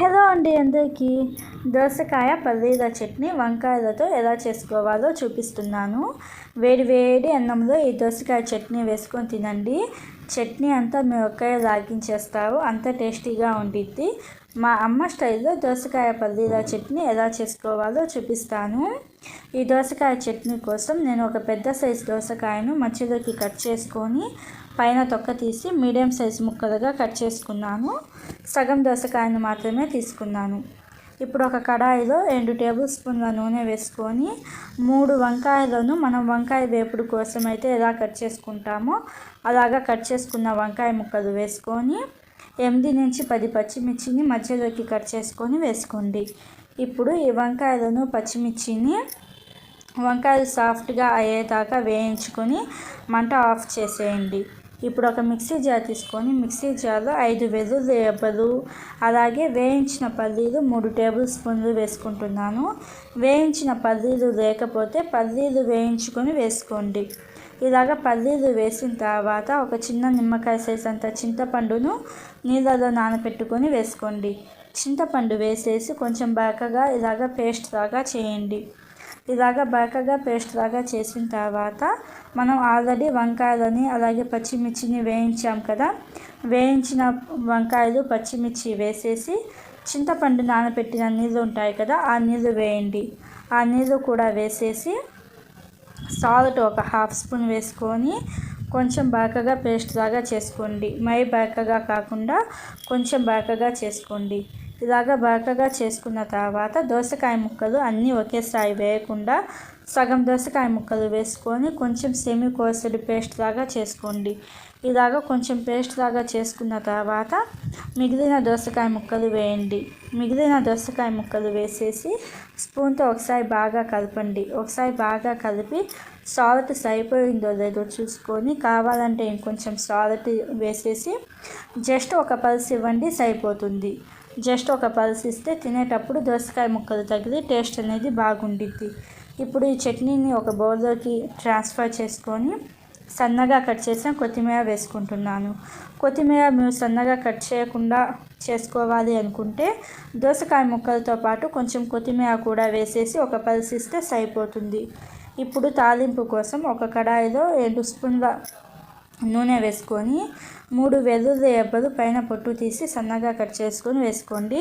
Hello అండి అందరికీ. దోసకాయ పల్లీల చట్నీ వంకాయలతో ఎలా చేసుకోవాలో చూపిస్తున్నాను. వేడి వేడి అన్నంలో ఈ దోసకాయ చట్నీ వేసుకొని తినండి. చట్నీ అంతా మీరు ఒక్కరే లాగించేస్తారు, అంత టేస్టీగా ఉండిద్ది. మా అమ్మ స్టైల్లో దోసకాయ పల్లీల చట్నీ ఎలా చేసుకోవాలో చూపిస్తాను. ఈ దోసకాయ చట్నీ కోసం నేను ఒక పెద్ద సైజు దోసకాయను మధ్యలోకి కట్ చేసుకొని పైన తొక్క తీసి మీడియం సైజు ముక్కలుగా కట్ చేసుకున్నాను. సగం దోసకాయను మాత్రమే తీసుకున్నాను. ఇప్పుడు ఒక కడాయిలో 2 టేబుల్ స్పూన్ల నూనె వేసుకొని 3 వంకాయలను మనం వంకాయ వేపుడు కోసం అయితే ఎలా కట్ చేసుకుంటామో అలాగా కట్ చేసుకున్న వంకాయ ముక్కలు వేసుకొని 8 నుంచి 10 పచ్చిమిర్చిని మధ్యలోకి కట్ చేసుకొని వేసుకోండి. ఇప్పుడు ఈ వంకాయలను పచ్చిమిర్చిని వంకాయలు సాఫ్ట్గా అయ్యేదాకా వేయించుకొని మంట ఆఫ్ చేసేయండి. ఇప్పుడు ఒక మిక్సీ జార్ తీసుకొని మిక్సీ జార్లో 5 వెల్లుల్లి రెబ్బలు, అలాగే వేయించిన పల్లీలు 3 టేబుల్ స్పూన్లు వేసుకుంటున్నాను. వేయించిన పల్లీలు లేకపోతే పల్లీలు వేయించుకొని వేసుకోండి. ఇలాగ పల్లీలు వేసిన తర్వాత ఒక చిన్న నిమ్మకాయ సైజ్ అంత చింతపండును నీళ్ళలో నానబెట్టుకొని వేసుకోండి. చింతపండు వేసేసి కొంచెం బరకగా ఇలాగ పేస్ట్ లాగా చేయండి. ఇలాగ బరకగా పేస్ట్ లాగా చేసిన తర్వాత మనం ఆల్రెడీ వంకాయలని అలాగే పచ్చిమిర్చిని వేయించాం కదా, వేయించిన వంకాయలు పచ్చిమిర్చి వేసేసి చింతపండు నానబెట్టిన నీళ్ళు ఉంటాయి కదా, ఆ నీళ్ళు వేయండి. ఆ నీళ్ళు కూడా వేసేసి సాల్ట్ ఒక 1/2 స్పూన్ వేసుకొని కొంచెం బరకగా పేస్ట్ లాగా చేసుకోండి. మరీ బరకగా కాకుండా కొంచెం బరకగా చేసుకోండి. ఇలాగ బరకగా చేసుకున్న తర్వాత దోసకాయ ముక్కలు అన్నీ ఒకేసారి వేయకుండా సగం దోసకాయ ముక్కలు వేసుకొని కొంచెం సెమీ కోసెడ్ పేస్ట్ లాగా చేసుకోండి. ఇలాగ కొంచెం పేస్ట్ లాగా చేసుకున్న తర్వాత మిగిలిన దోసకాయ ముక్కలు వేయండి. మిగిలిన దోసకాయ ముక్కలు వేసేసి స్పూన్తో ఒకసారి బాగా కలపండి. ఒకసారి బాగా కలిపి సాల్ట్ సరిపోయిందో లేదో చూసుకొని కావాలంటే ఇంకొంచెం సాల్ట్ వేసేసి జస్ట్ ఒక పల్స్ ఇవ్వండి, సరిపోతుంది. జస్ట్ ఒక పల్స్ ఇస్తే తినేటప్పుడు దోసకాయ ముక్కలు తగిలి టేస్ట్ అనేది బాగుండిద్ది. ఇప్పుడు ఈ చట్నీని ఒక బౌల్లోకి ట్రాన్స్ఫర్ చేసుకొని సన్నగా కట్ చేసిన కొత్తిమీర వేసుకుంటున్నాను. కొత్తిమీర మీరు సన్నగా కట్ చేయకుండా చేసుకోవాలి అనుకుంటే దోసకాయ ముక్కలతో పాటు కొంచెం కొత్తిమీర కూడా వేసేసి ఒక పల్స్ ఇస్తే సరిపోతుంది. ఇప్పుడు తాలింపు కోసం ఒక కడాయిలో 2 స్పూన్ల నూనె వేసుకొని 3 వెల్లుల్లి రెబ్బలు పైన పొట్టు తీసి సన్నగా కట్ చేసుకొని వేసుకోండి.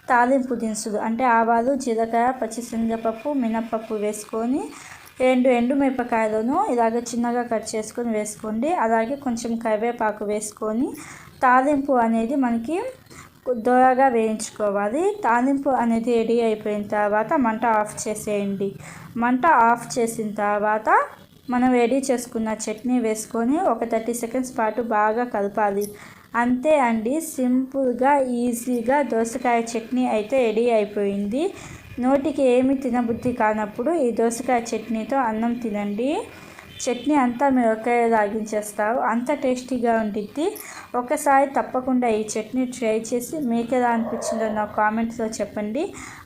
తాలింపు దినుసులు అంటే ఆవాలు, జీలకర్ర, పచ్చిశనగపప్పు, మినప్పప్పు వేసుకొని 2 ఎండుమిరపకాయలను ఇలాగ చిన్నగా కట్ చేసుకొని వేసుకోండి. అలాగే కొంచెం కరివేపాకు వేసుకొని తాలింపు అనేది మనకి దోరగా వేయించుకోవాలి. తాలింపు అనేది రెడీ అయిపోయిన తర్వాత మంట ఆఫ్ చేసేయండి. మంట ఆఫ్ చేసిన తర్వాత మనం రెడీ చేసుకున్న చట్నీ వేసుకొని ఒక 30 సెకండ్స్ పాటు బాగా కలపాలి. అంతే అండి, సింపుల్గా ఈజీగా దోసకాయ చట్నీ అయితే రెడీ అయిపోయింది. నోటికి ఏమి తినబుద్ధి కానప్పుడు ఈ దోసకాయ చట్నీతో అన్నం తినండి. చట్నీ అంతా మీరు ఒక్కరే లాగించేస్తారు, అంత టేస్టీగా ఉండిద్ది. ఒకసారి తప్పకుండా ఈ చట్నీ ట్రై చేసి మీకు ఎలా అనిపించిందో నా కామెంట్స్లో చెప్పండి.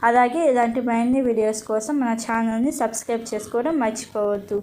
అలాగే ఇలాంటి మరిన్ని వీడియోస్ కోసం మన ఛానల్ని సబ్స్క్రైబ్ చేసుకోవడం మర్చిపోవద్దు.